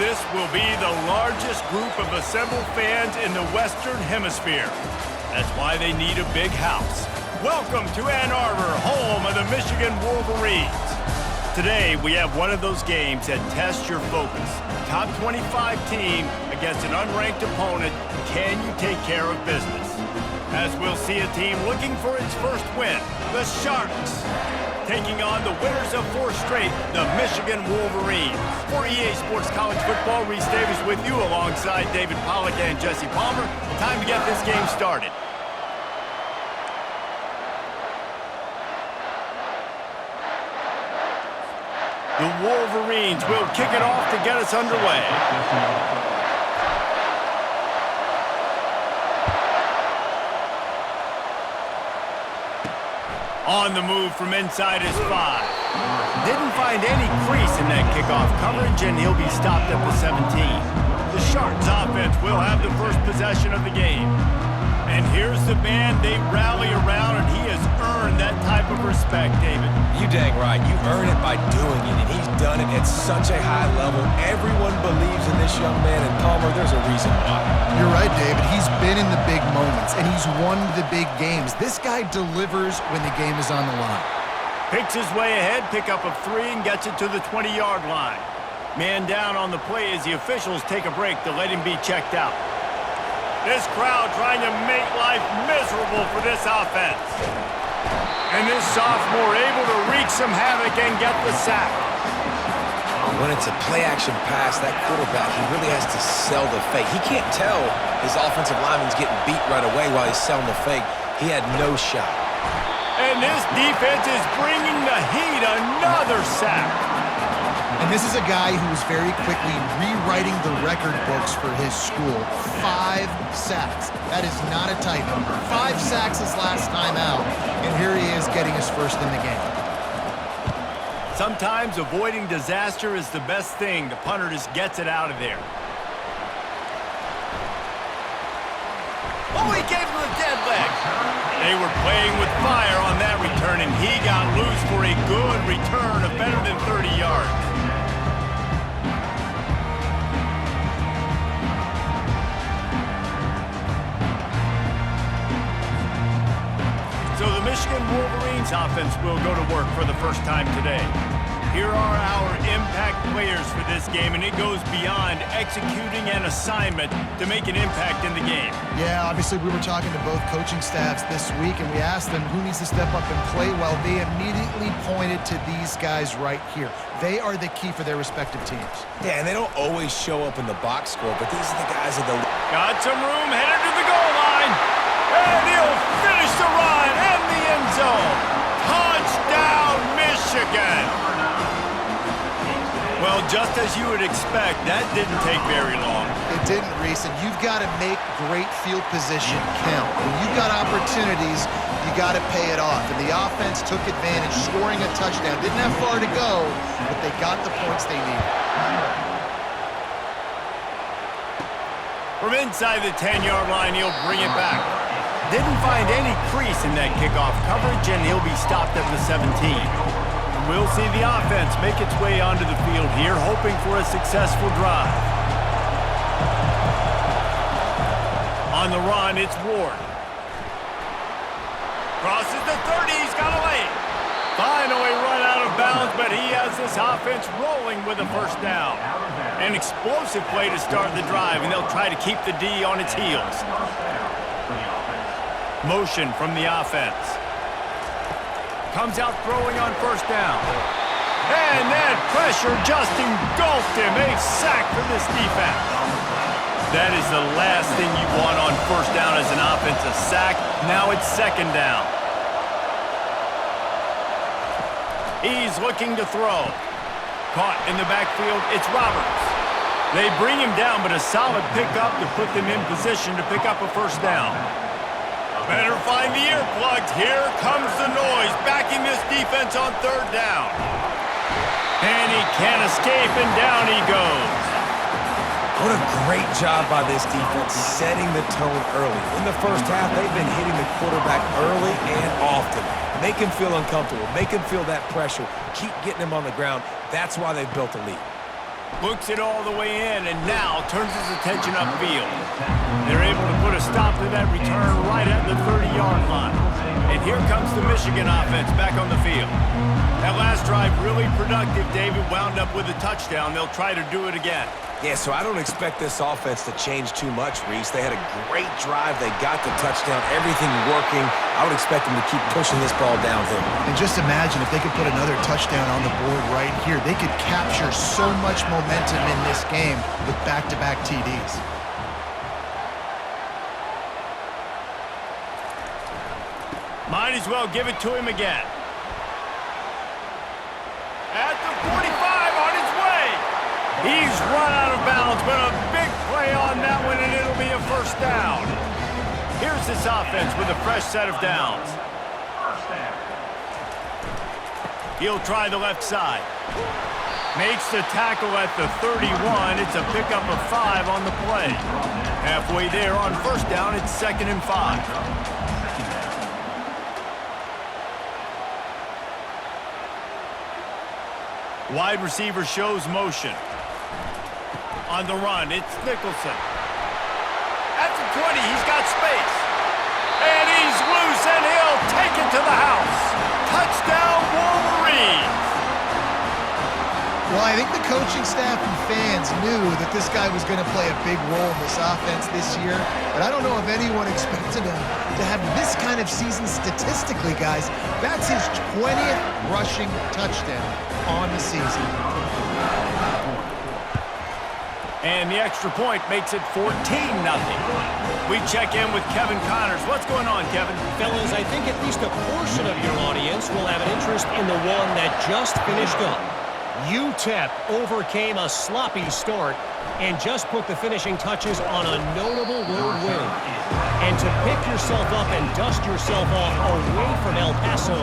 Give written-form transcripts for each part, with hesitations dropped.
This will be the largest group of assembled fans in the Western Hemisphere. That's why they need a big house. Welcome to Ann Arbor, home of the Michigan Wolverines. Today, we have one of those games that tests your focus. Top 25 team against an unranked opponent. Can you take care of business? As we'll see a team looking for its first win, the Sharks, taking on the winners of 4 straight, the Michigan Wolverines. For EA Sports College Football, Reese Davis with you alongside David Pollack and Jesse Palmer. Time to get this game started. The Wolverines will kick it off to get us underway. On the move from inside his 5. Didn't find any crease in that kickoff coverage, and he'll be stopped at the 17. The Sharks offense will have the first possession of the game. And here's the man they rally around, and he has earned that type of respect, David. You dang right. You earn it by doing it, and he's done it at such a high level. Everyone believes in this young man, and Palmer, there's a reason why. You're right, David. He's been in the big moments, and he's won the big games. This guy delivers when the game is on the line. Picks his way ahead, pick up of 3, and gets it to the 20-yard line. Man down on the play as the officials take a break to let him be checked out. This crowd trying to make life miserable for this offense. And this sophomore able to wreak some havoc and get the sack. When it's a play-action pass, that quarterback, he really has to sell the fake. He can't tell his offensive lineman's getting beat right away while he's selling the fake. He had no shot. And this defense is bringing the heat. Another sack. And this is a guy who is very quickly rewriting the record books for his school. 5 sacks. That is not a tight number. 5 sacks his last time out, and here he is getting his first in the game. Sometimes avoiding disaster is the best thing. The punter just gets it out of there. Oh, he gave him a dead leg. They were playing with fire on that return, and he got loose for a good return of better than 30 yards. So the Michigan Wolverines offense will go to work for the first time today. Here are our impact players for this game, and it goes beyond executing an assignment to make an impact in the game. Yeah, obviously we were talking to both coaching staffs this week, and we asked them who needs to step up and play well. They immediately pointed to these guys right here. They are the key for their respective teams. Yeah, and they don't always show up in the box score, but these are the guys that Got some room, headed to the goal line. And he'll finish the run in the end zone. Touchdown, Michigan. Well, just as you would expect, that didn't take very long. It didn't, Reese, and you've got to make great field position count. When you've got opportunities, you got to pay it off. And the offense took advantage, scoring a touchdown. Didn't have far to go, but they got the points they needed. From inside the 10-yard line, he'll bring it back. Didn't find any crease in that kickoff coverage, and he'll be stopped at the 17. We'll see the offense make its way onto the field here, hoping for a successful drive. On the run, it's Ward. Crosses the 30, he's got a lane. Finally run out of bounds, but he has this offense rolling with a first down. An explosive play to start the drive, and they'll try to keep the D on its heels. Motion from the offense. Comes out throwing on first down. And that pressure just engulfed him. A sack for this defense. That is the last thing you want on first down as an offensive sack. Now it's second down. He's looking to throw. Caught in the backfield, it's Roberts. They bring him down, but a solid pickup to put them in position to pick up a first down. Better find the earplugs. Here comes the noise, backing this defense on third down. And he can't escape, and down he goes. What a great job by this defense setting the tone early. In the first half, they've been hitting the quarterback early and often. Make him feel uncomfortable. Make him feel that pressure. Keep getting him on the ground. That's why they've built a lead. Looks it all the way in, and now turns his attention upfield. They're able to put a stop to that return right at the 30-yard line. And here comes the Michigan offense back on the field. That last drive really productive. David wound up with a touchdown. They'll try to do it again. Yeah, so I don't expect this offense to change too much, Reese. They had a great drive. They got the touchdown, everything working. I would expect them to keep pushing this ball downhill. And just imagine if they could put another touchdown on the board right here. They could capture so much momentum in this game with back-to-back TDs. Might as well give it to him again. At the 45, on his way. He's run out of bounds, but a big play on that one, and it'll be a first down. Here's this offense with a fresh set of downs. He'll try the left side. Makes the tackle at the 31. It's a pickup of 5 on the play. Halfway there on first down, it's 2nd and 5. Wide receiver shows motion. On the run, it's Nicholson. At the 20, he's got space. And he's loose, and he'll take it to the house. Touchdown, Wolverines! Well, I think the coaching staff and fans knew that this guy was going to play a big role in this offense this year, but I don't know if anyone expected him to have this kind of season statistically, guys. That's his 20th rushing touchdown on the season. And the extra point makes it 14-0. We check in with Kevin Connors. What's going on, Kevin? Fellas, I think at least a portion of your audience will have an interest in the one that just finished up. UTEP overcame a sloppy start and just put the finishing touches on a notable road win. And to pick yourself up and dust yourself off away from El Paso,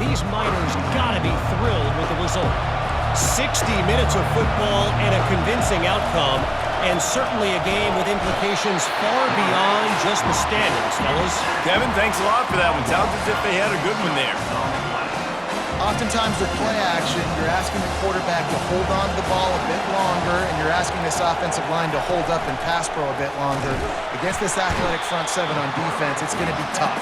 these Miners gotta be thrilled with the result. 60 minutes of football and a convincing outcome, and certainly a game with implications far beyond just the standings, fellas. Kevin, thanks a lot for that one. Sounds as if they had a good one there. Oftentimes with play action, you're asking the quarterback to hold on to the ball a bit longer, and you're asking this offensive line to hold up and pass pro a bit longer. Against this athletic front seven on defense, it's going to be tough.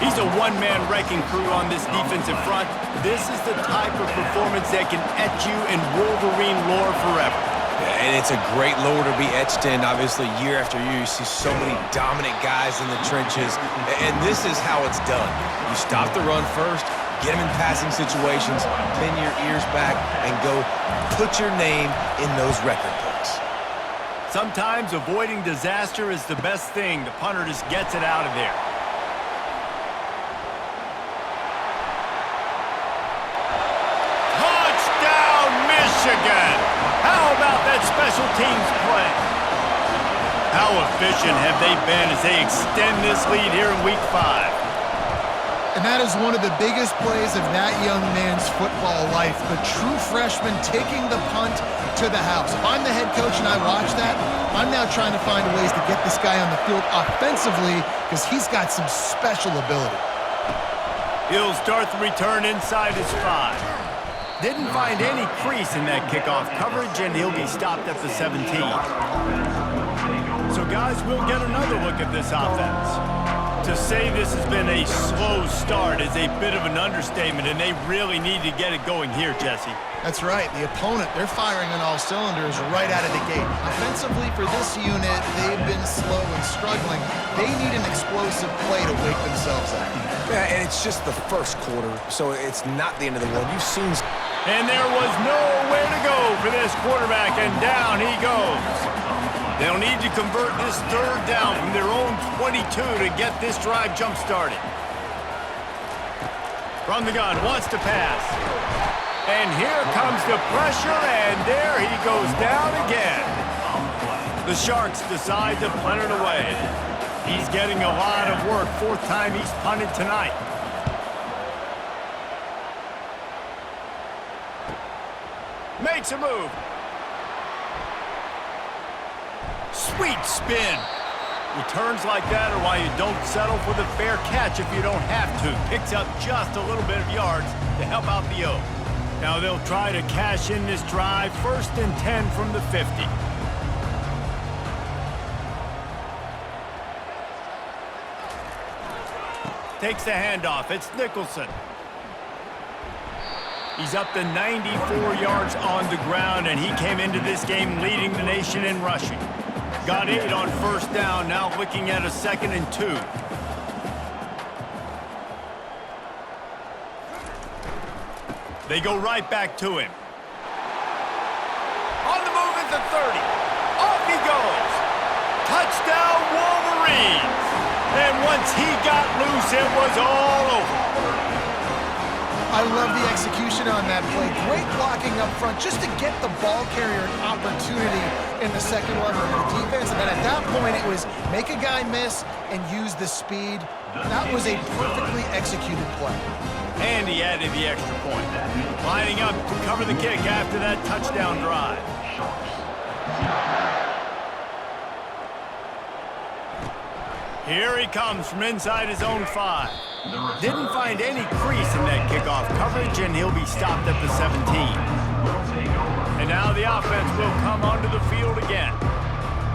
He's a one-man wrecking crew on this defensive front. This is the type of performance that can etch you in Wolverine lore forever. Yeah, and it's a great lore to be etched in. Obviously, year after year, you see so many dominant guys in the trenches, and this is how it's done. You stop the run first, get them in passing situations, pin your ears back, and go put your name in those record books. Sometimes avoiding disaster is the best thing. The punter just gets it out of there. Touchdown, Michigan! How about that special teams play? How efficient have they been as they extend this lead here in Week 5? And that is one of the biggest plays of that young man's football life, the true freshman taking the punt to the house. If I'm the head coach and I watch that, I'm now trying to find ways to get this guy on the field offensively because he's got some special ability. He'll start the return inside his 5. Didn't find any crease in that kickoff coverage, and he'll be stopped at the 17. So, guys, we'll get another look at this offense. To say this has been a slow start is a bit of an understatement, and they really need to get it going here, Jesse. That's right. The opponent, they're firing on all cylinders right out of the gate. Offensively for this unit, they've been slow and struggling. They need an explosive play to wake themselves up. Yeah, and it's just the first quarter, so it's not the end of the world. You've seen... And there was nowhere to go for this quarterback, and down he goes. They'll need to convert this third down from their own 22 to get this drive jump-started. From the gun, wants to pass. And here comes the pressure, and there he goes down again. The Sharks decide to punt it away. He's getting a lot of work. 4th time he's punted tonight. Makes a move. Sweet spin. Returns like that are why you don't settle for the fair catch if you don't have to. Picks up just a little bit of yards to help out the O. Now they'll try to cash in this drive, 1st and 10 from the 50. Takes the handoff. It's Nicholson. He's up to 94 yards on the ground, and he came into this game leading the nation in rushing. Got 8 on 1st down, now looking at a 2nd and 2. They go right back to him. On the move at the 30. Off he goes. Touchdown, Wolverines. And once he got loose, it was all over. I love the execution on that play. Great blocking up front just to get the ball carrier an opportunity in the second level of the defense. And then at that point, it was make a guy miss and use the speed. That was a perfectly executed play. And he added the extra point. Lining up to cover the kick after that touchdown drive. Here he comes from inside his own 5. Didn't find any crease in that kickoff coverage, and he'll be stopped at the 17. And now the offense will come onto the field again.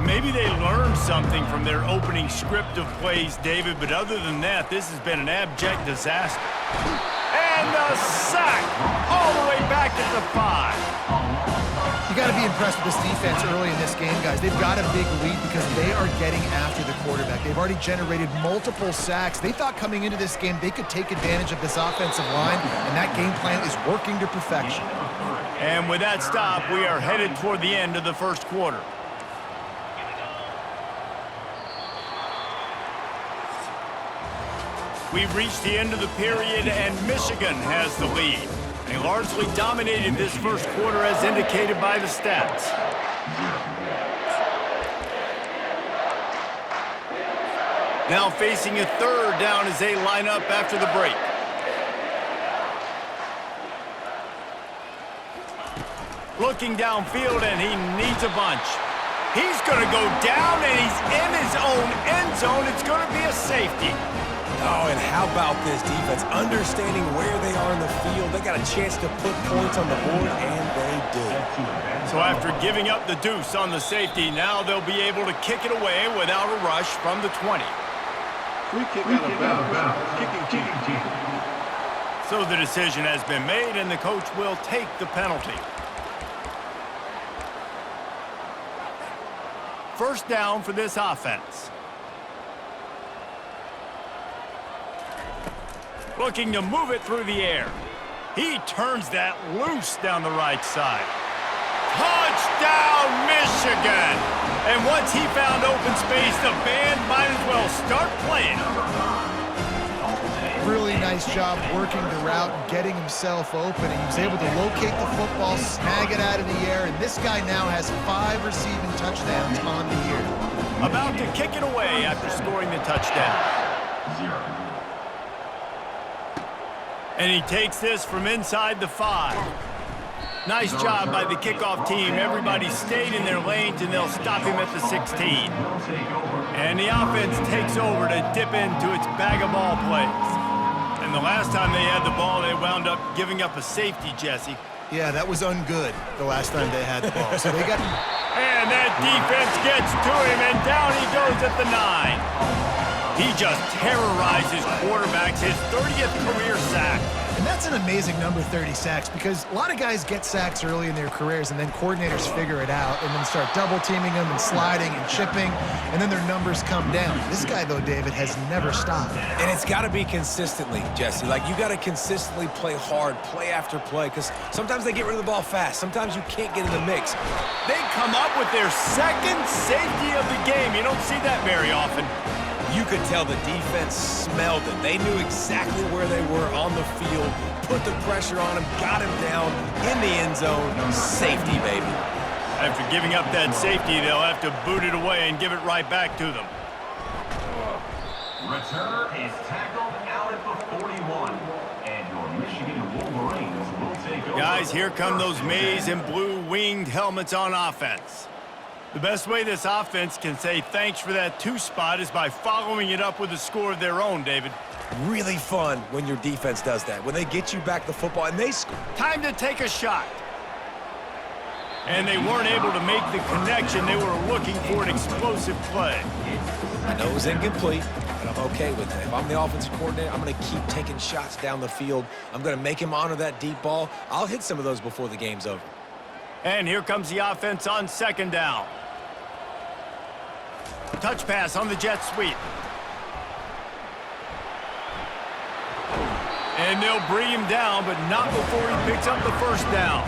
Maybe they learned something from their opening script of plays, David, but other than that, this has been an abject disaster. And a sack all the way back at the 5. You got to be impressed with this defense early in this game, guys. They've got a big lead because they are getting after the quarterback. They've already generated multiple sacks. They thought coming into this game they could take advantage of this offensive line, and that game plan is working to perfection. And with that stop, we are headed toward the end of the first quarter. We've reached the end of the period, and Michigan has the lead. They largely dominated this first quarter as indicated by the stats. Now facing a 3rd down as they line up after the break. Looking downfield, and he needs a bunch. He's going to go down, and he's in his own end zone. It's going to be a safety. Oh, and how about this defense? Understanding where they are in the field. They got a chance to put points on the board, and they did. So after giving up the deuce on the safety, now they'll be able to kick it away without a rush from the 20. Free kick out of bounds. Kicking team. So the decision has been made, and the coach will take the penalty. 1st down for this offense. Looking to move it through the air. He turns that loose down the right side. Touchdown, Michigan! And once he found open space, the band might as well start playing. Really nice job working the route and getting himself open. And he was able to locate the football, snag it out of the air, and this guy now has 5 receiving touchdowns on the year. About to kick it away after scoring the touchdown. And he takes this from inside the 5. Nice job by the kickoff team. Everybody stayed in their lanes, and they'll stop him at the 16. And the offense takes over to dip into its bag of ball plays. And the last time they had the ball, they wound up giving up a safety, Jesse. Yeah, that was ungood the last time they had the ball. So they got... And that defense gets to him, and down he goes at the 9. He just terrorizes quarterbacks, his 30th career sack. And that's an amazing number, 30 sacks, because a lot of guys get sacks early in their careers, and then coordinators figure it out and then start double-teaming them and sliding and chipping, and then their numbers come down. This guy, though, David, has never stopped. And it's got to be consistently, Jesse. Like, you got to consistently play hard, play after play, because sometimes they get rid of the ball fast. Sometimes you can't get in the mix. They come up with their 2nd safety of the game. You don't see that very often. You could tell the defense smelled it. They knew exactly where they were on the field, put the pressure on him, got him down in the end zone. Safety, baby. After giving up that safety, they'll have to boot it away and give it right back to them. Returner is tackled out at the 41, and your Michigan Wolverines will take over. Guys, here come those maize and blue winged helmets on offense. The best way this offense can say thanks for that 2 spot is by following it up with a score of their own, David. really fun when your defense does that. When they get you back the football and they score. Time to take a shot. And they weren't able to make the connection. They were looking for an explosive play. I know it was incomplete, but I'm okay with it. If I'm the offensive coordinator, I'm going to keep taking shots down the field. I'm going to make him honor that deep ball. I'll hit some of those before the game's over. And here comes the offense on second down. Touch pass on the jet sweep. And they'll bring him down, but not before he picks up the first down.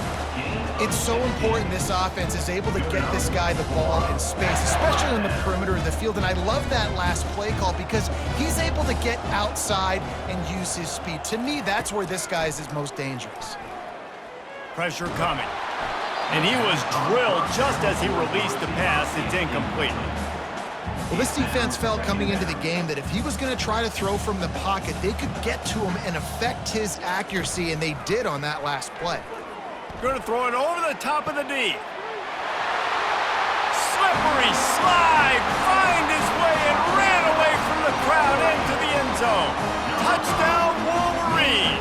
It's so important this offense is able to get this guy the ball in space, especially on the perimeter of the field. And I love that last play call because he's able to get outside and use his speed. To me, that's where this guy is his most dangerous. Pressure coming. And he was drilled just as he released the pass. It's incomplete. Well, this defense felt coming into the game that if he was going to try to throw from the pocket, they could get to him and affect his accuracy, and they did on that last play. Going to throw it over the top of the D. Slippery slide, find his way and ran away from the crowd into the end zone. Touchdown, Wolverine.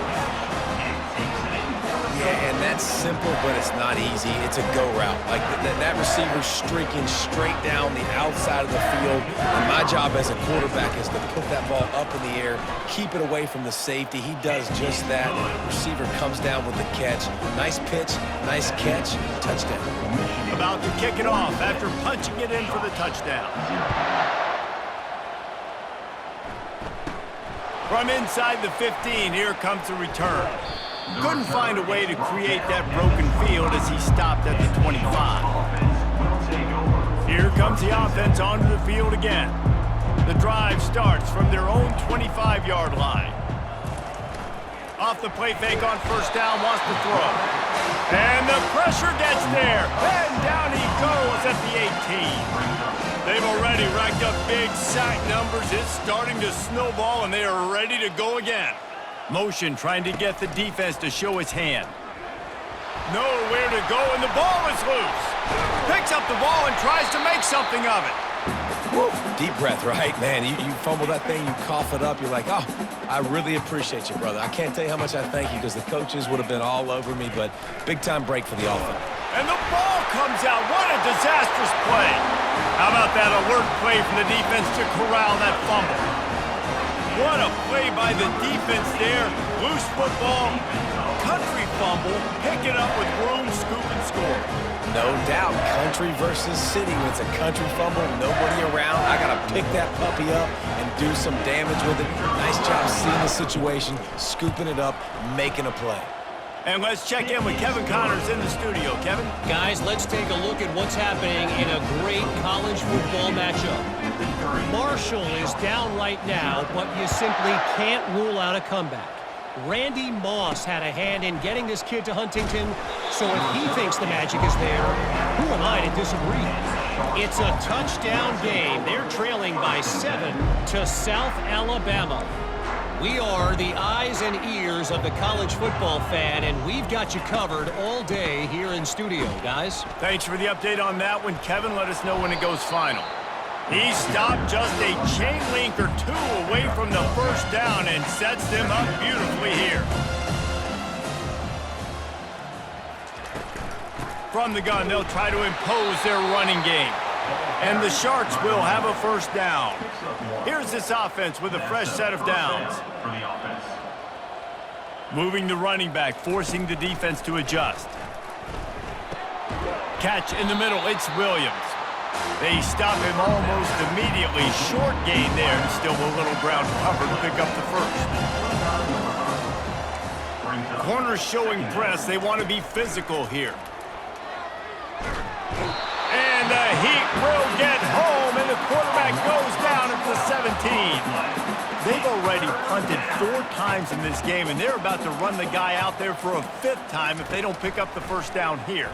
Yeah, and that's simple, but it's not easy. It's a go route. Like that receiver streaking straight down the outside of the field. And my job as a quarterback is to put that ball up in the air, keep it away from the safety. He does just that. Receiver comes down with the catch. Nice pitch, nice catch, touchdown. About to kick it off after punching it in for the touchdown. From inside the 15, here comes the return. Couldn't find a way to create that broken field as he stopped at the 25. Here comes the offense onto the field again. The drive starts from their own 25-yard line. Off the play fake on first down, wants to throw. And the pressure gets there. And down he goes at the 18. They've already racked up big sack numbers. It's starting to snowball, and they are ready to go again. Motion trying to get the defense to show his hand. Nowhere to go, and the ball is loose. Picks up the ball and tries to make something of it. Woo. Deep breath, right? Man, you fumble that thing, you cough it up. You're like, oh, I really appreciate you, brother. I can't tell you how much I thank you because the coaches would have been all over me, but big-time break for the offense. And the ball comes out. What a disastrous play. How about that alert play from the defense to corral that fumble? What a play by the defense there. Loose football, country fumble, pick it up with room, scoop, and score. No doubt, country versus city. When it's a country fumble, nobody around. I got to pick that puppy up and do some damage with it. Nice job seeing the situation, scooping it up, making a play. And let's check in with Kevin Connors in the studio. Kevin? Guys, let's take a look at what's happening in a great college football matchup. Marshall is down right now, but you simply can't rule out a comeback. Randy Moss had a hand in getting this kid to Huntington, so if he thinks the magic is there, who am I to disagree? It's a touchdown game. They're trailing by 7 to South Alabama. We are the eyes and ears of the college football fan, and we've got you covered all day here in studio, guys. Thanks for the update on that one, Kevin. Let us know when it goes final. He stopped just a chain link or two away from the first down and sets them up beautifully here. From the gun, they'll try to impose their running game. And the Sharks will have a first down. Here's this offense with a fresh set of downs. Moving the running back, forcing the defense to adjust. Catch in the middle, it's Williams. They stop him almost immediately. Short gain there, and still a little ground cover to pick up the first. Corners showing press. They want to be physical here. And the Heat will get home, and the quarterback goes down at the 17. They've already punted 4 times in this game, and they're about to run the guy out there for a 5th time if they don't pick up the first down here.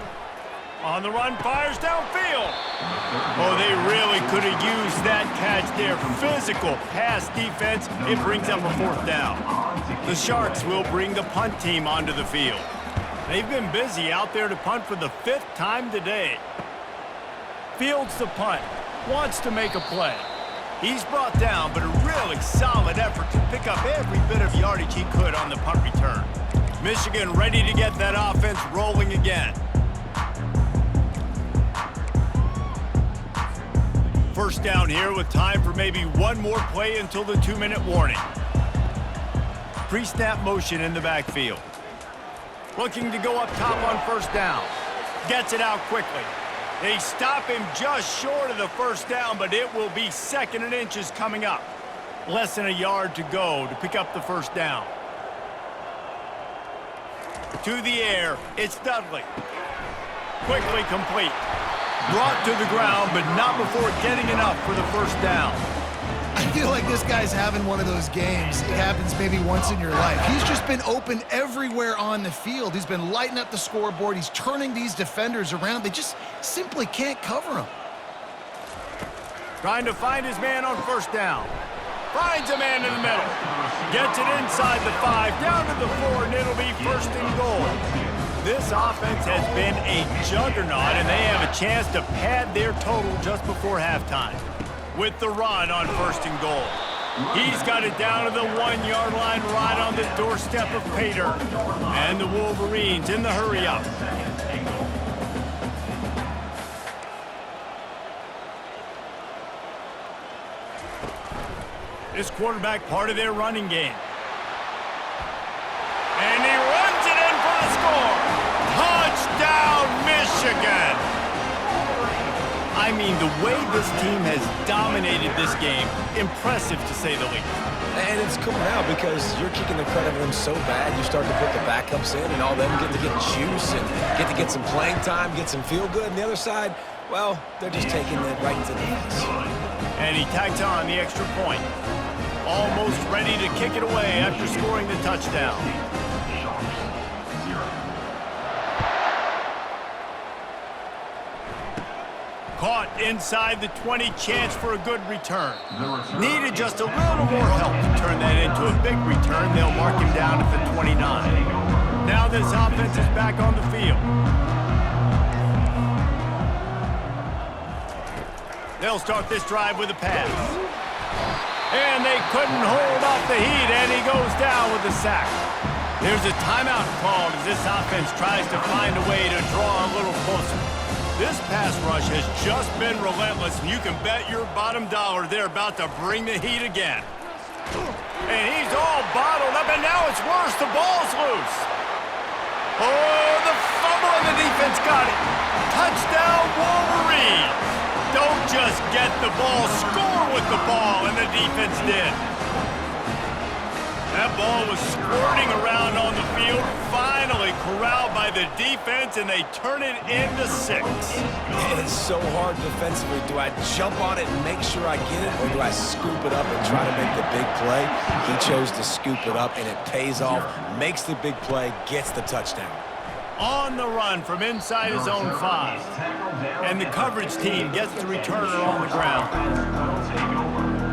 On the run, fires downfield. Oh, they really could have used that catch there. Physical pass defense. It brings up a 4th down. The Sharks will bring the punt team onto the field. They've been busy out there to punt for the 5th time today. Fields the punt. Wants to make a play. He's brought down, but a really really solid effort to pick up every bit of yardage he could on the punt return. Michigan ready to get that offense rolling again. First down here with time for maybe one more play until the 2-minute warning. Pre-snap motion in the backfield. Looking to go up top on first down. Gets it out quickly. They stop him just short of the first down, but it will be 2nd and inches coming up. Less than a yard to go to pick up the first down. To the air, it's Dudley. Quickly complete. Brought to the ground, but not before getting enough for the first down. I feel like this guy's having one of those games. It happens maybe once in your life. He's just been open everywhere on the field. He's been lighting up the scoreboard. He's turning these defenders around. They just simply can't cover him. Trying to find his man on first down. Finds a man in the middle. Gets it inside the 5, down to the 4, and it'll be 1st and goal. This offense has been a juggernaut, and they have a chance to pad their total just before halftime. With the run on 1st and goal. He's got it down to the 1-yard line right on the doorstep of Pater. And the Wolverines in the hurry-up. This quarterback part of their running game. And he runs it in for the score. Touchdown, Michigan! I mean, the way this team has dominated this game, impressive to say the least. And it's cool now because you're kicking the crud out of them so bad, you start to put the backups in, and all them get to get juice and get to get some playing time, get some feel good. And the other side, well, they're just taking it right to the face. And he tags on the extra point. Almost ready to kick it away after scoring the touchdown. Caught inside the 20, chance for a good return. Needed just a little more help to turn that into a big return. They'll mark him down at the 29. Now this offense is back on the field. They'll start this drive with a pass. And they couldn't hold off the heat, and he goes down with a sack. There's a timeout called as this offense tries to find a way to draw a little closer. This pass rush has just been relentless, and you can bet your bottom dollar they're about to bring the heat again. And he's all bottled up, and now it's worse. The ball's loose. Oh, the fumble, and the defense got it. Touchdown, Wolverines. Don't just get the ball, score with the ball, and the defense did. That ball was squirting around on the field, finally corralled by the defense, and they turn it into 6. It's so hard defensively. Do I jump on it and make sure I get it, or do I scoop it up and try to make the big play? He chose to scoop it up, and it pays off, makes the big play, gets the touchdown. On the run from inside his own 5. And the coverage team gets the returner on the ground.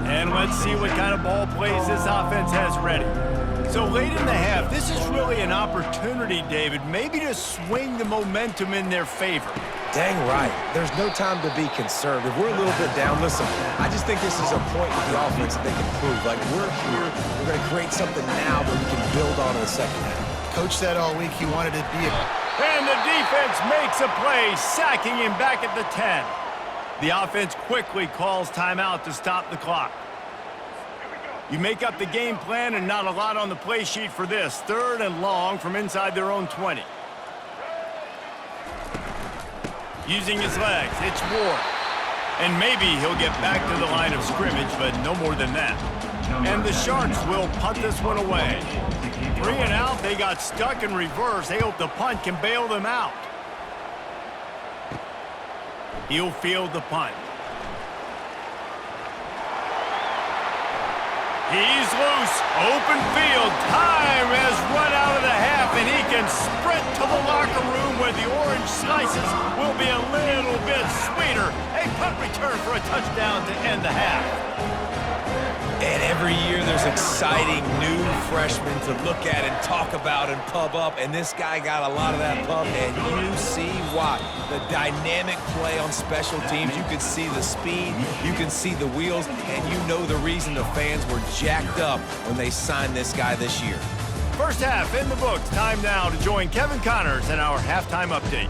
And let's see what kind of ball plays this offense has ready. So late in the half, this is really an opportunity, David, maybe to swing the momentum in their favor. Dang right. There's no time to be concerned. If we're a little bit down, listen, I just think this is a point with the offense that they can prove. Like, we're here, we're going to create something now that we can build on in the second half. Coach said all week he wanted to be a... And the defense makes a play, sacking him back at the 10. The offense quickly calls timeout to stop the clock. You make up the game plan and not a lot on the play sheet for this. 3rd and long from inside their own 20. Using his legs, it's Ward. And maybe he'll get back to the line of scrimmage, but no more than that. And the Sharks will punt this one away. 3 and out, they got stuck in reverse. They hope the punt can bail them out. He'll field the punt. He's loose, open field. Time has run out of the half, and he can sprint to the locker room where the orange slices will be a little bit sweeter. A punt return for a touchdown to end the half. And every year there's exciting new freshmen to look at and talk about and pub up, and this guy got a lot of that pub, and you see why. The dynamic play on special teams, you can see the speed, you can see the wheels, and you know the reason the fans were jacked up when they signed this guy this year. First half in the books. Time now to join Kevin Connors in our halftime update.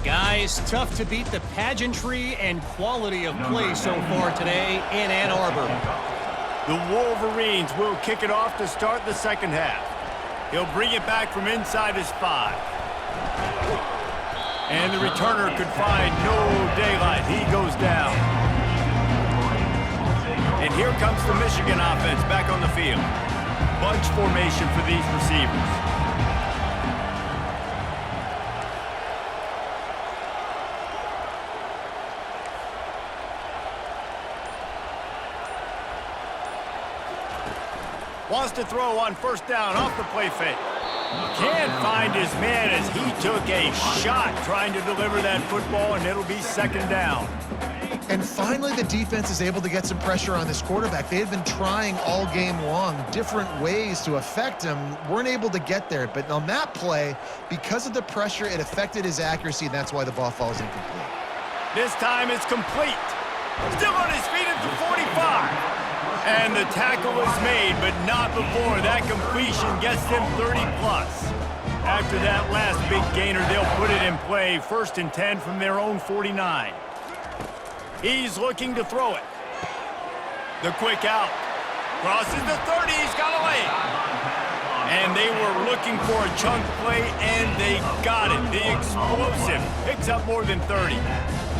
Guys, tough to beat the pageantry and quality of play so far today in Ann Arbor. The Wolverines will kick it off to start the second half. He'll bring it back from inside his 5. And the returner could find no daylight. He goes down. And here comes the Michigan offense back on the field. Bunch formation for these receivers. Wants to throw on first down off the play fake. Can't find his man as he took a shot trying to deliver that football, and it'll be second down. And finally, the defense is able to get some pressure on this quarterback. They had been trying all game long different ways to affect him, weren't able to get there. But on that play, because of the pressure, it affected his accuracy, and that's why the ball falls incomplete. This time it's complete. Still on his feet at the 45. And the tackle is made, but not before that completion gets them 30+. After that last big gainer, they'll put it in play. 1st and 10 from their own 49. He's looking to throw it. The quick out. Crosses the 30. He's got a lane. And they were looking for a chunk play, and they got it. The explosive picks up more than 30.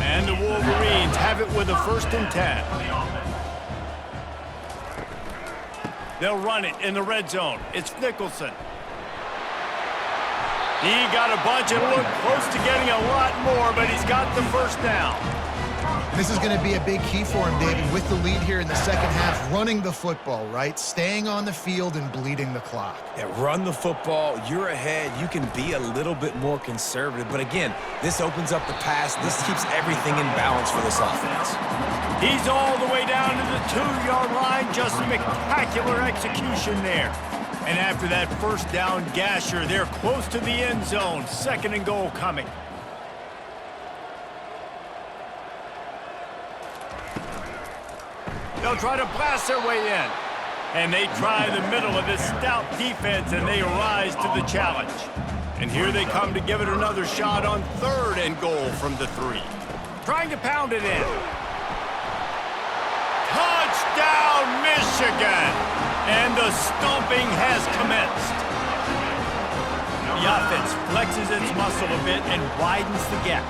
And the Wolverines have it with a 1st and 10. They'll run it in the red zone. It's Nicholson. He got a bunch and looked close to getting a lot more, but he's got the first down. This is going to be a big key for him, David, with the lead here in the second half, running the football, right? Staying on the field and bleeding the clock. Yeah, run the football. You're ahead. You can be a little bit more conservative. But again, this opens up the pass. This keeps everything in balance for this offense. He's all the way down to the 2-yard line. Just spectacular execution there. And after that first down gasher, they're close to the end zone. 2nd and goal coming. They'll try to blast their way in. And they try the middle of this stout defense, and they rise to the challenge. And here they come to give it another shot on 3rd and goal from the 3. Trying to pound it in. Touchdown, Michigan! And the stomping has commenced. The offense flexes its muscle a bit and widens the gap.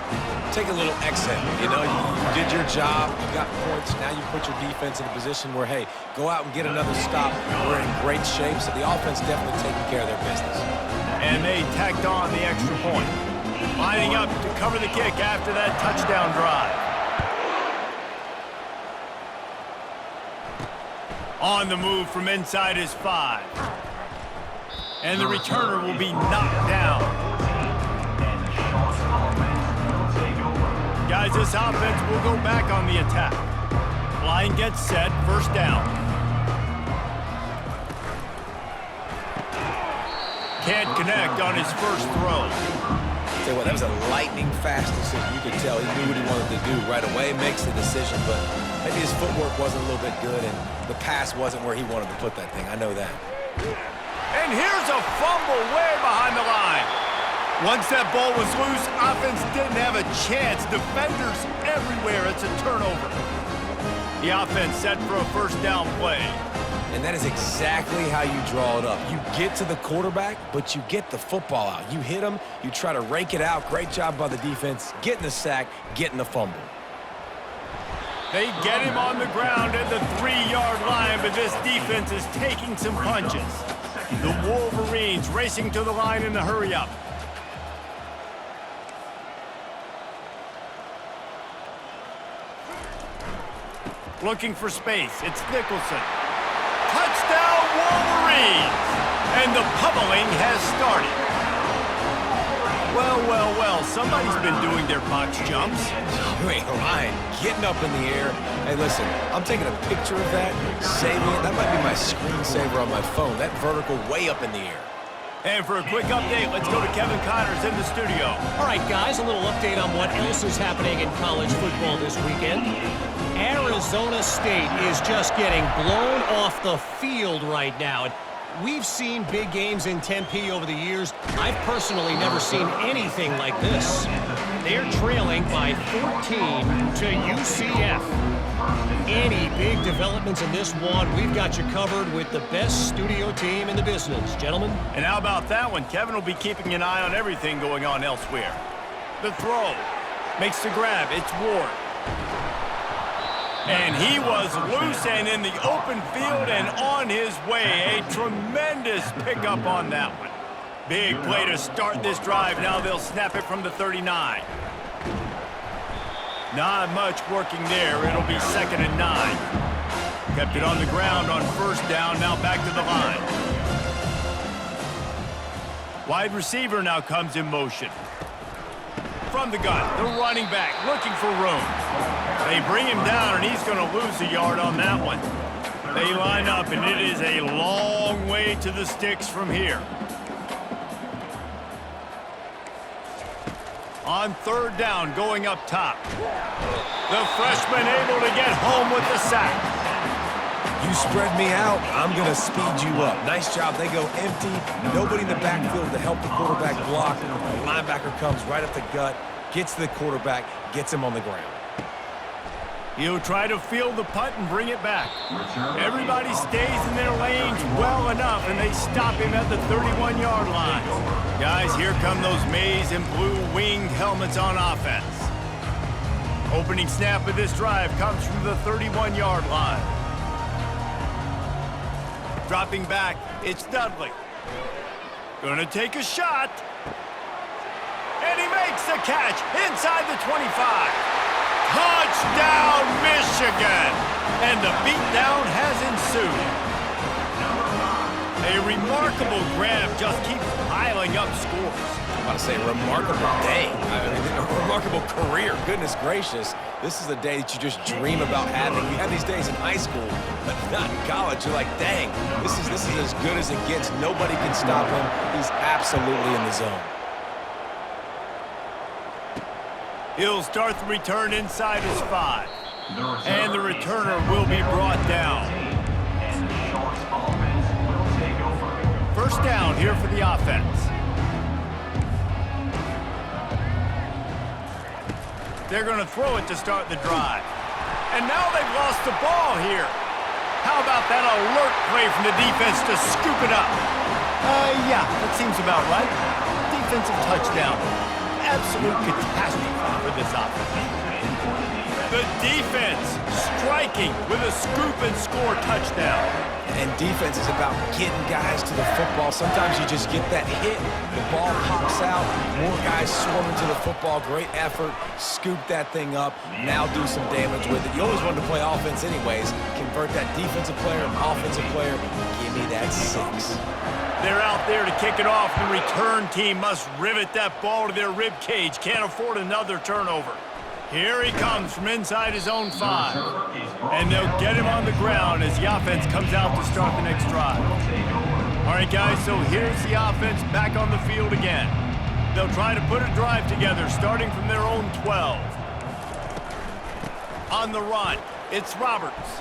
Take a little exit. You know, you did your job, you got points, now you put your defense in a position where, hey, go out and get another stop. We're in great shape, so the offense definitely taking care of their business. And they tacked on the extra point. Lining up to cover the kick after that touchdown drive. On the move from inside his 5. And the returner will be knocked down. Guys, this offense will go back on the attack. Line gets set, 1st down. Can't connect on his first throw. Tell you what, that was a lightning fast decision. You could tell he knew what he wanted to do right away, makes the decision, but maybe his footwork wasn't a little bit good and the pass wasn't where he wanted to put that thing. I know that. And here's a fumble way behind the line. Once that ball was loose, offense didn't have a chance. Defenders everywhere. It's a turnover. The offense set for a 1st down play. And that is exactly how you draw it up. You get to the quarterback, but you get the football out. You hit him, you try to rake it out. Great job by the defense, getting the sack, getting the fumble. They get him on the ground at the 3-yard line, but this defense is taking some punches. The Wolverines racing to the line in the hurry-up. Looking for space. It's Nicholson. Touchdown, Wolverines! And the pummeling has started. Well, well, well, somebody's been doing their box jumps. You ain't lying. Getting up in the air. Hey, listen, I'm taking a picture of that, saving it. That might be my screensaver on my phone. That vertical way up in the air. And for a quick update, let's go to Kevin Connors in the studio. All right, guys, a little update on what else is happening in college football this weekend. Arizona State is just getting blown off the field right now. We've seen big games in Tempe over the years. I've personally never seen anything like this. They're trailing by 14 to UCF. Any big developments in this one, we've got you covered with the best studio team in the business, gentlemen. And how about that one? Kevin will be keeping an eye on everything going on elsewhere. The throw makes the grab. It's Ward. And he was loose and in the open field and on his way. A tremendous pickup on that one. Big play to start this drive. Now they'll snap it from the 39. Not much working there. It'll be 2nd and 9. Kept it on the ground on 1st down. Now back to the line. Wide receiver now comes in motion. From the gun, the running back looking for room. They bring him down, and he's going to lose a yard on that one. They line up, and it is a long way to the sticks from here. On 3rd down, going up top. The freshman able to get home with the sack. You spread me out, I'm going to speed you up. Nice job. They go empty. Nobody in the backfield to help the quarterback block. The linebacker comes right up the gut, gets to the quarterback, gets him on the ground. He'll try to field the punt and bring it back. Everybody stays in their lanes well enough, and they stop him at the 31-yard line. Guys, here come those maize and blue winged helmets on offense. Opening snap of this drive comes from the 31-yard line. Dropping back, it's Dudley. Gonna take a shot. And he makes the catch inside the 25. Touchdown, Michigan! And the beatdown has ensued. A remarkable grab just keeps piling up scores. I'm about to say remarkable day. A remarkable career. Goodness gracious. This is the day that you just dream about having. You have these days in high school, but not in college. You're like, dang, this is as good as it gets. Nobody can stop him. He's absolutely in the zone. He'll start the return inside his 5. And the returner will be brought down. 1st down here for the offense. They're going to throw it to start the drive. And now they've lost the ball here. How about that alert play from the defense to scoop it up? Yeah, that seems about right. Defensive touchdown. Absolute catastrophe for this offense. The defense striking with a scoop and score touchdown. And defense is about getting guys to the football. Sometimes you just get that hit, the ball pops out, more guys swarming to the football. Great effort, scoop that thing up, now do some damage with it. You always wanted to play offense anyways. Convert that defensive player, offensive player, give me that 6. They're out there to kick it off. The return team must rivet that ball to their rib cage. Can't afford another turnover. Here he comes from inside his own 5. And they'll get him on the ground as the offense comes out to start the next drive. All right, guys, so here's the offense back on the field again. They'll try to put a drive together starting from their own 12. On the run, it's Roberts.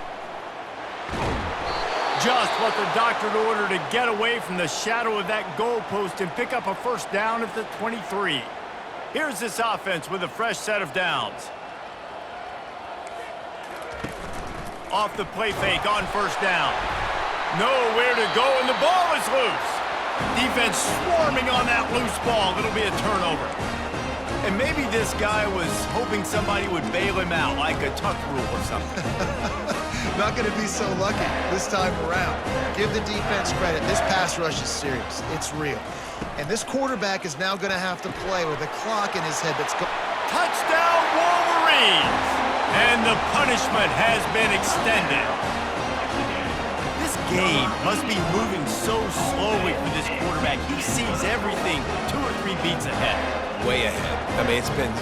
Just what the doctor ordered to get away from the shadow of that goalpost and pick up a 1st down at the 23. Here's this offense with a fresh set of downs. Off the play fake on 1st down. Nowhere to go, and the ball is loose. Defense swarming on that loose ball. It'll be a turnover. And maybe this guy was hoping somebody would bail him out, like a tuck rule or something. Not going to be so lucky this time around. Give the defense credit. This pass rush is serious. It's real. And this quarterback is now going to have to play with a clock in his head that's going. Touchdown, Wolverines! And the punishment has been extended. This game must be moving so slowly for this quarterback. He sees everything 2 or 3 beats ahead. Way ahead. I mean, it's been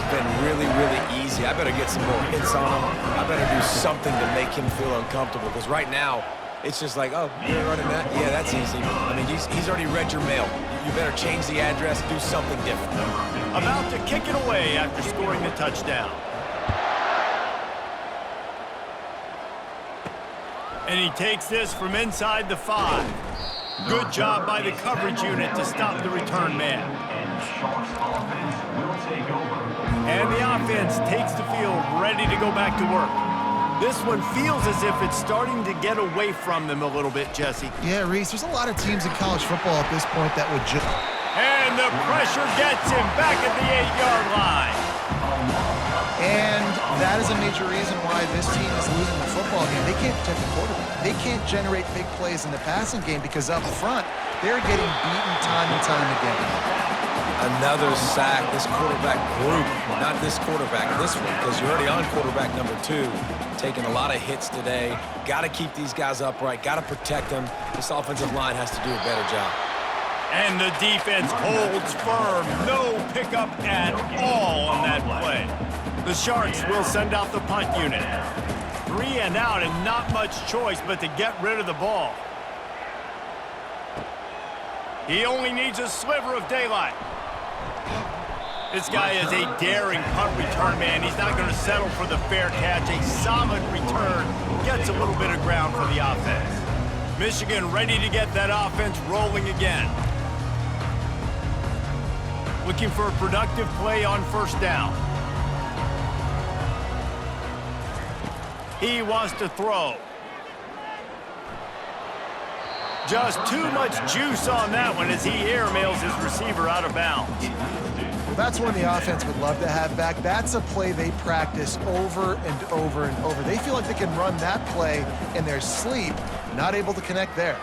really, really easy. I better get some more hits on him. I better do something to make him feel uncomfortable, because right now, it's just like, oh, you're running that? Yeah, that's easy. I mean, he's already read your mail. You better change the address, do something different. About to kick it away after scoring the touchdown. And he takes this from inside the 5. Good job by the coverage unit to stop the return man. And the Sharks offense will take over. And the offense takes the field, ready to go back to work. This one feels as if it's starting to get away from them a little bit, Jesse. Yeah, Reese, there's a lot of teams in college football at this point that would just... And the pressure gets him back at the 8-yard line. And that is a major reason why this team is losing the football game. They can't protect the quarterback. They can't generate big plays in the passing game because up front, they're getting beaten time and time again. Another sack. This quarterback group, not this quarterback, this one, because you're already on quarterback number 2. Taking a lot of hits today. Got to keep these guys upright. Got to protect them. This offensive line has to do a better job. And the defense holds firm. No pickup at all on that play. The Sharks will send out the punt unit. 3 and out, and not much choice but to get rid of the ball. He only needs a sliver of daylight. This guy is a daring punt return man. He's not going to settle for the fair catch. A solid return gets a little bit of ground for the offense. Michigan ready to get that offense rolling again. Looking for a productive play on first down. He wants to throw. Just too much juice on that one as he airmails his receiver out of bounds. Well, that's one the offense would love to have back. That's a play they practice over and over and over. They feel like they can run that play in their sleep, not able to connect there.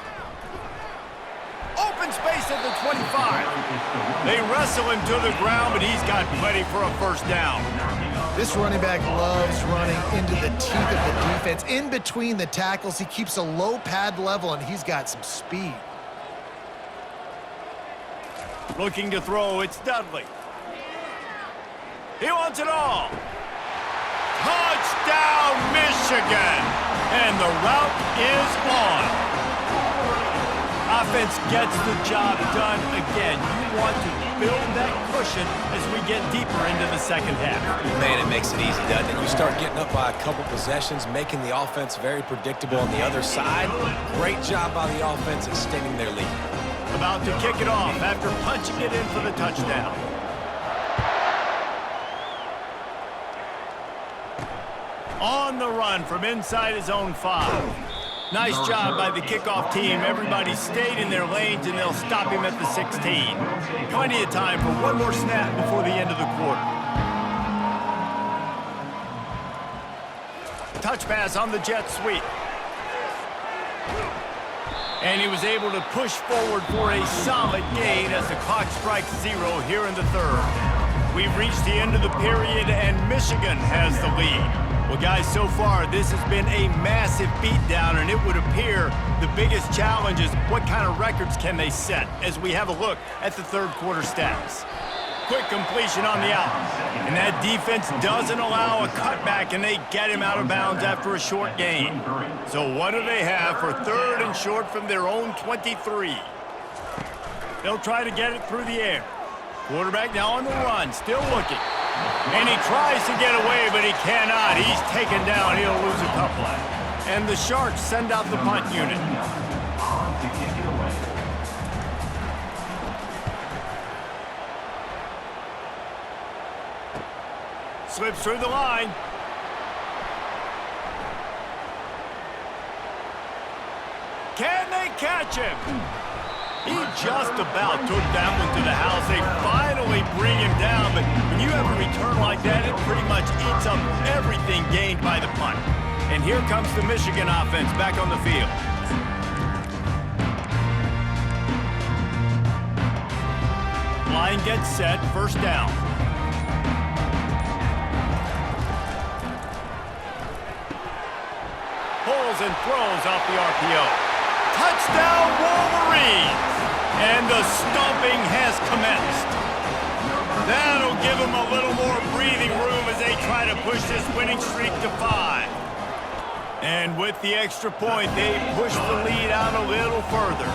Open space at the 25. They wrestle him to the ground, but he's got plenty for a first down. This running back loves running into the teeth of the defense. In between the tackles, he keeps a low pad level, and he's got some speed. Looking to throw, it's Dudley. He wants it all. Touchdown, Michigan! And the route is on. Offense gets the job done again. You want to build that cushion as we get deeper into the second half. Man, it makes it easy, doesn't it? You start getting up by a couple possessions, making the offense very predictable on the other side. Great job by the offense extending their lead. About to kick it off after punching it in for the touchdown. On the run from inside his own 5. Nice job by the kickoff team. Everybody stayed in their lanes, and they'll stop him at the 16. Plenty of time for one more snap before the end of the quarter. Touch pass on the jet sweep. And he was able to push forward for a solid gain as the clock strikes 0 here in the 3rd. We've reached the end of the period, and Michigan has the lead. Well, guys, so far, this has been a massive beatdown, and it would appear the biggest challenge is what kind of records can they set as we have a look at the 3rd quarter stats. Quick completion on the out, and that defense doesn't allow a cutback, and they get him out of bounds after a short gain. So what do they have for 3rd and short from their own 23? They'll try to get it through the air. Quarterback now on the run, still looking. And he tries to get away, but he cannot. He's taken down. He'll lose a couple. And the Sharks send out the punt unit. Slips through the line. Can they catch him? He just about took that one to the house. They finally bring him down, but when you have a return like that, it pretty much eats up everything gained by the punt. And here comes the Michigan offense back on the field. Line gets set, first down. Pulls and throws off the RPO. Touchdown, Wolverines! And the stomping has commenced. That'll give them a little more breathing room as they try to push this winning streak to 5. And with the extra point, they push the lead out a little further.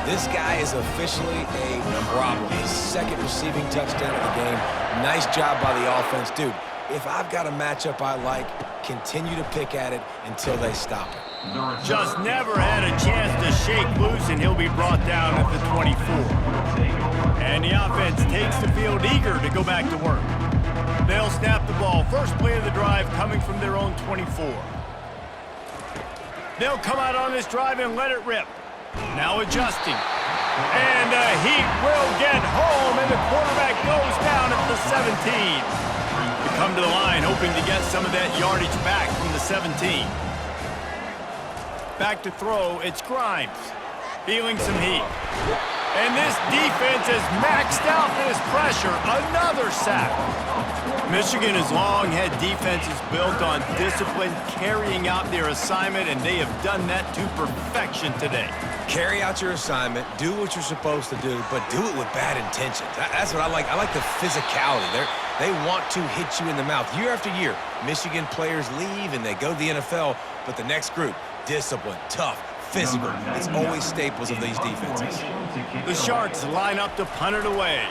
This guy is officially a problem. His second receiving touchdown of the game. Nice job by the offense. Dude, if I've got a matchup I like, continue to pick at it until they stop it. Just never had a chance to shake loose, and he'll be brought down at the 24. And the offense takes the field eager to go back to work. They'll snap the ball. First play of the drive coming from their own 24. They'll come out on this drive and let it rip. Now adjusting. And the heat will get home, and the quarterback goes down at the 17. To come to the line, hoping to get some of that yardage back from the 17. Back to throw, it's Grimes. Feeling some heat. And this defense is maxed out this pressure. Another sack. Michigan has long had defenses built on discipline, carrying out their assignment, and they have done that to perfection today. Carry out your assignment, do what you're supposed to do, but do it with bad intentions. That's what I like. I like the physicality. They want to hit you in the mouth. Year after year, Michigan players leave and they go to the NFL, but the next group, discipline, tough, physical. It's always staples of these defenses. The Sharks line up to punt it away.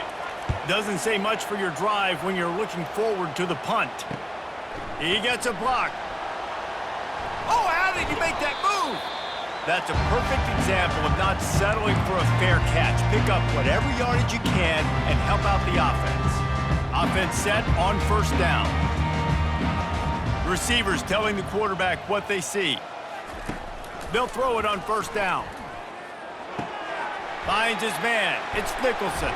Doesn't say much for your drive when you're looking forward to the punt. He gets a block. Oh, how did he make that move? That's a perfect example of not settling for a fair catch. Pick up whatever yardage you can and help out the offense. Offense set on first down. Receivers telling the quarterback what they see. They'll throw it on first down. Finds his man. It's Nicholson.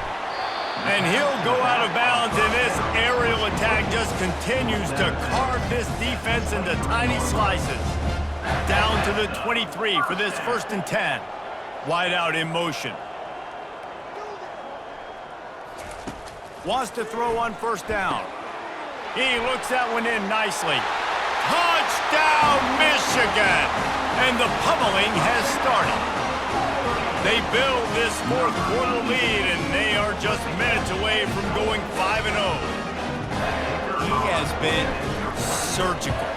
And he'll go out of bounds, and this aerial attack just continues to carve this defense into tiny slices. Down to the 23 for this 1st and 10. Wide out in motion. Wants to throw on first down. He looks that one in nicely. Touchdown, Michigan! And the pummeling has started. They build this 4th quarter lead, and they are just minutes away from going 5-0. He has been surgical.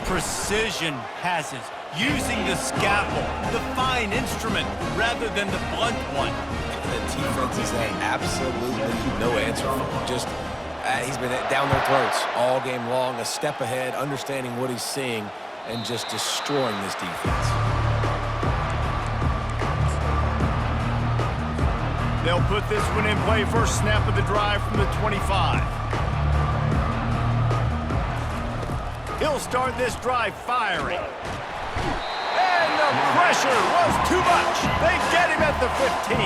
Precision passes, using the scalpel, the fine instrument, rather than the blunt one. The defense has had absolutely no answer for him. Just, he's been down their throats all game long, a step ahead, understanding what he's seeing, and just destroying this defense. They'll put this one in play. First snap of the drive from the 25. He'll start this drive firing. And the pressure was too much. They get him at the 15.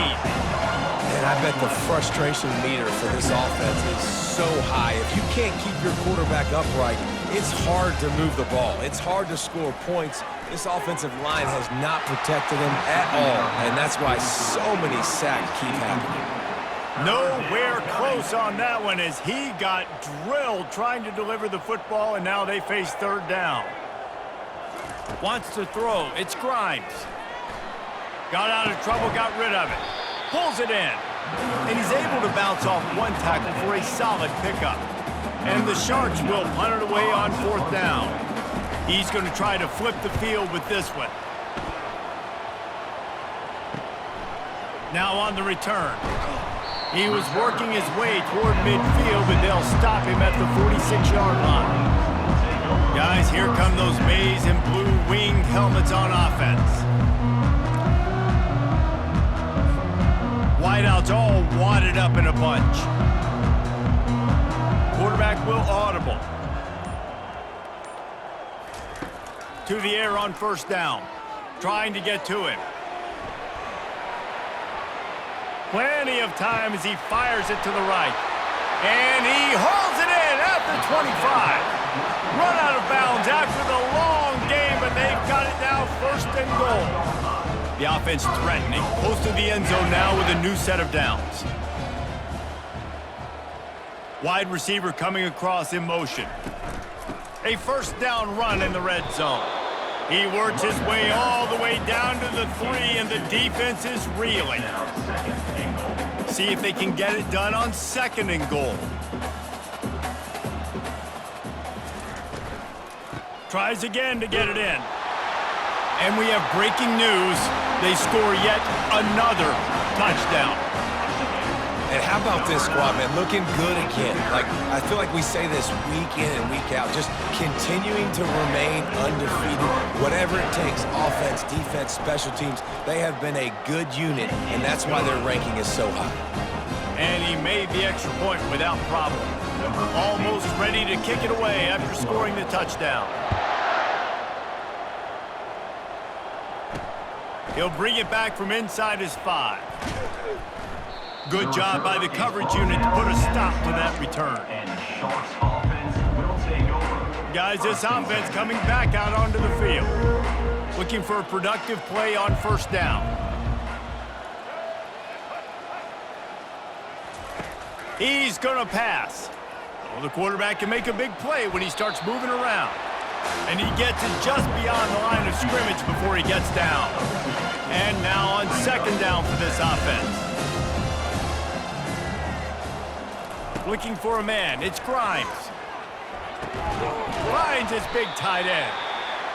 And I bet the frustration meter for this offense is so high. If you can't keep your quarterback upright, it's hard to move the ball. It's hard to score points. This offensive line has not protected him at all, and that's why so many sacks keep happening. Nowhere close on that one as he got drilled trying to deliver the football, and now they face 3rd down. Wants to throw. It's Grimes. Got out of trouble, got rid of it. Pulls it in. And he's able to bounce off one tackle for a solid pickup. And the Sharks will punt it away on 4th down. He's going to try to flip the field with this one. Now on the return. He was working his way toward midfield, but they'll stop him at the 46-yard line. Guys, here come those maize and blue winged helmets on offense. Wideouts all wadded up in a bunch. Quarterback will audible. To the air on first down. Trying to get to him. Plenty of time as he fires it to the right. And he hauls it in at the 25. Run out of bounds after the long game, but they've got it now 1st and goal. The offense threatening, close to the end zone now with a new set of downs. Wide receiver coming across in motion. A 1st down run in the red zone. He works his way all the way down to the 3, and the defense is reeling. See if they can get it done on 2nd and goal. Tries again to get it in. And we have breaking news. They score yet another touchdown. And how about this squad, man? Looking good again. Like, I feel like we say this week in and week out, just continuing to remain undefeated. Whatever it takes, offense, defense, special teams, they have been a good unit, and that's why their ranking is so high. And he made the extra point without problem. Almost ready to kick it away after scoring the touchdown. He'll bring it back from inside his 5. Good job by the coverage unit to put a stop to that return. And the Sharks offense will take over. Guys, this offense coming back out onto the field. Looking for a productive play on 1st down. He's going to pass. Well, the quarterback can make a big play when he starts moving around. And he gets it just beyond the line of scrimmage before he gets down. And now on 2nd down for this offense. Looking for a man. It's Grimes. Finds his big tight end.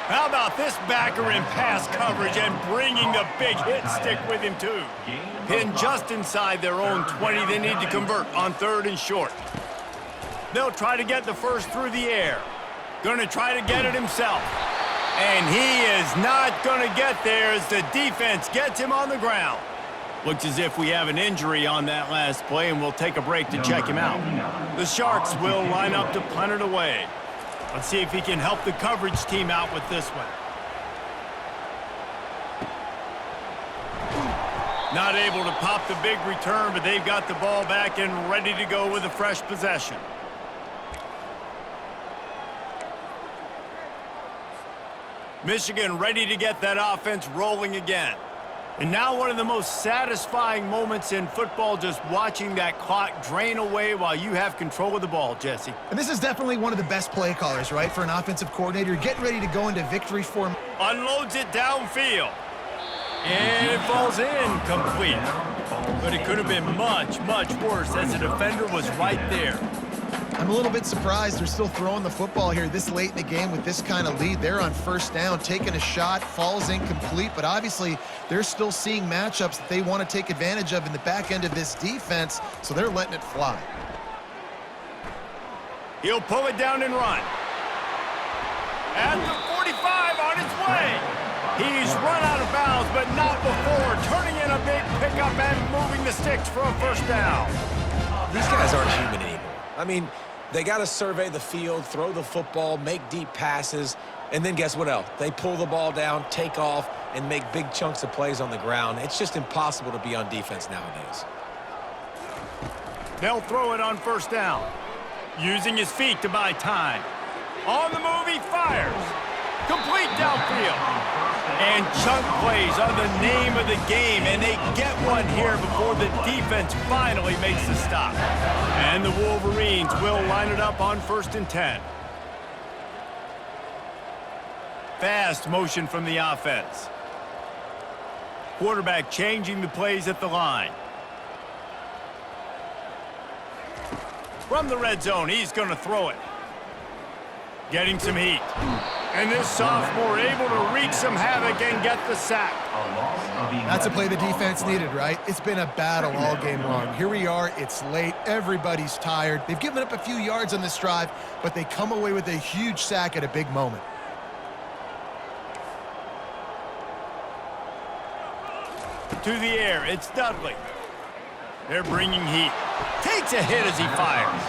How about this backer in pass coverage and bringing the big hit stick with him, too? Pinned just inside their own 20. They need to convert on 3rd and short. They'll try to get the first through the air. Going to try to get it himself. And he is not going to get there as the defense gets him on the ground. Looks as if we have an injury on that last play, and we'll take a break to check him out. The Sharks will line up to punt it away. Let's see if he can help the coverage team out with this one. Not able to pop the big return, but they've got the ball back and ready to go with a fresh possession. Michigan ready to get that offense rolling again. And now one of the most satisfying moments in football, just watching that clock drain away while you have control of the ball, Jesse. And this is definitely one of the best play callers, right, for an offensive coordinator. You're getting ready to go into victory form. Unloads it downfield. And it falls in complete. But it could have been much, much worse as the defender was right there. I'm a little bit surprised they're still throwing the football here this late in the game with this kind of lead. They're on 1st down, taking a shot, falls incomplete, but obviously they're still seeing matchups that they want to take advantage of in the back end of this defense, so they're letting it fly. He'll pull it down and run. At the 45 on its way. He's run out of bounds, but not before turning in a big pickup and moving the sticks for a 1st down. These guys aren't human anymore. I mean, they got to survey the field, throw the football, make deep passes, and then guess what else? They pull the ball down, take off, and make big chunks of plays on the ground. It's just impossible to be on defense nowadays. They'll throw it on 1st down. Using his feet to buy time. On the move, he fires. Complete downfield. And chunk plays are the name of the game, and they get one here before the defense finally makes the stop. And the Wolverines will line it up on 1st and 10. Fast motion from the offense. Quarterback changing the plays at the line. From the red zone, he's going to throw it. Getting some heat. And this sophomore able to wreak some havoc and get the sack. That's a play the defense needed, right? It's been a battle all game long. Here we are. It's late. Everybody's tired. They've given up a few yards on this drive, but they come away with a huge sack at a big moment. To the air, it's Dudley. They're bringing heat. Takes a hit as he fires.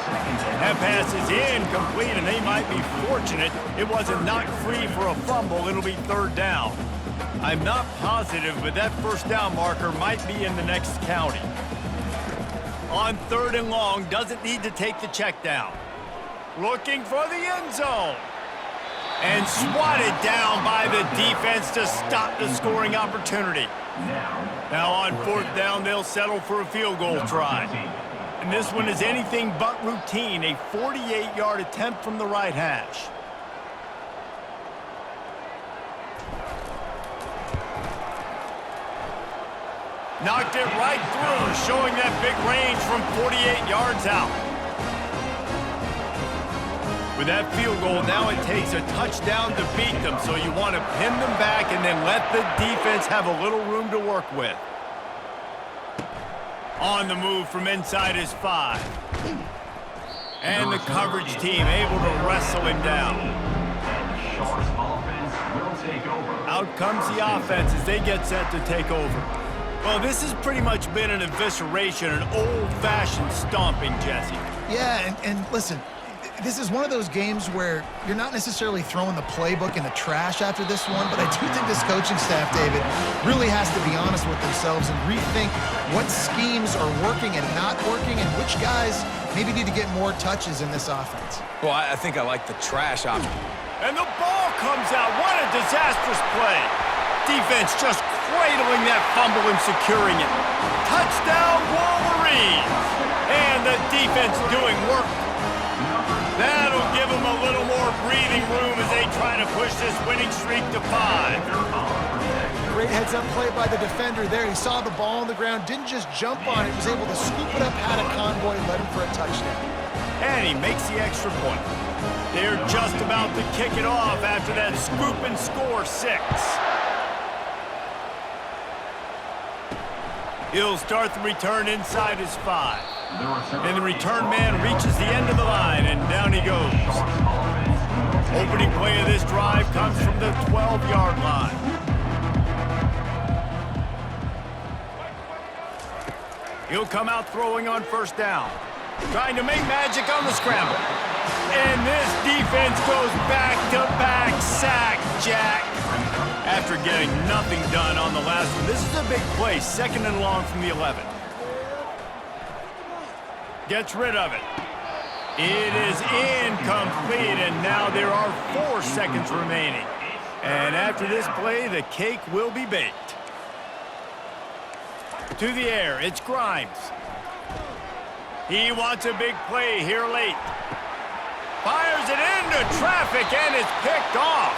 That pass is incomplete, and they might be fortunate it wasn't knocked free for a fumble. It'll be 3rd down. I'm not positive, but that 1st down marker might be in the next county. On 3rd and long, doesn't need to take the check down. Looking for the end zone. And swatted down by the defense to stop the scoring opportunity. Now on 4th down, they'll settle for a field goal try. And this one is anything but routine, a 48-yard attempt from the right hash. Knocked it right through, showing that big range from 48 yards out. With that field goal, now it takes a touchdown to beat them, so you want to pin them back and then let the defense have a little room to work with. On the move from inside his 5. And the coverage team able to wrestle him down. Sharks offense will take over. Out comes the offense as they get set to take over. Well, this has pretty much been an evisceration, an old-fashioned stomping, Jesse. Yeah, and listen, this is one of those games where you're not necessarily throwing the playbook in the trash after this one, but I do think this coaching staff, David, really has to be honest with themselves and rethink what schemes are working and not working and which guys maybe need to get more touches in this offense. Well, I think I like the trash option. And the ball comes out. What a disastrous play. Defense just cradling that fumble and securing it. Touchdown, Wolverines! And the defense doing work. That'll give them a little more breathing room as they try to push this winning streak to 5. Great heads-up play by the defender there. He saw the ball on the ground, didn't just jump on it, was able to scoop it up, had a convoy, led him for a touchdown. And he makes the extra point. They're just about to kick it off after that scoop and score 6. He'll start the return inside his 5. And the return man reaches the end of the line, and down he goes. Opening play of this drive comes from the 12-yard line. He'll come out throwing on first down. Trying to make magic on the scramble. And this defense goes back-to-back sack, Jack. After getting nothing done on the last one, this is a big play, 2nd and long from the 11. Gets rid of it. It is incomplete, and now there are 4 seconds remaining. And after this play, the cake will be baked. To the air, it's Grimes. He wants a big play here late. Fires it into traffic, and it's picked off.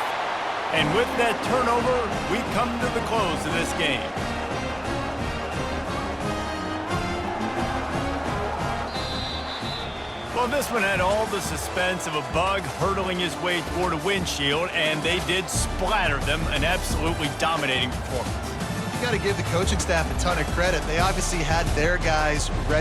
And with that turnover, we come to the close of this game. Well, this one had all the suspense of a bug hurtling his way toward a windshield, and they did splatter them, an absolutely dominating performance. You got to give the coaching staff a ton of credit. They obviously had their guys ready.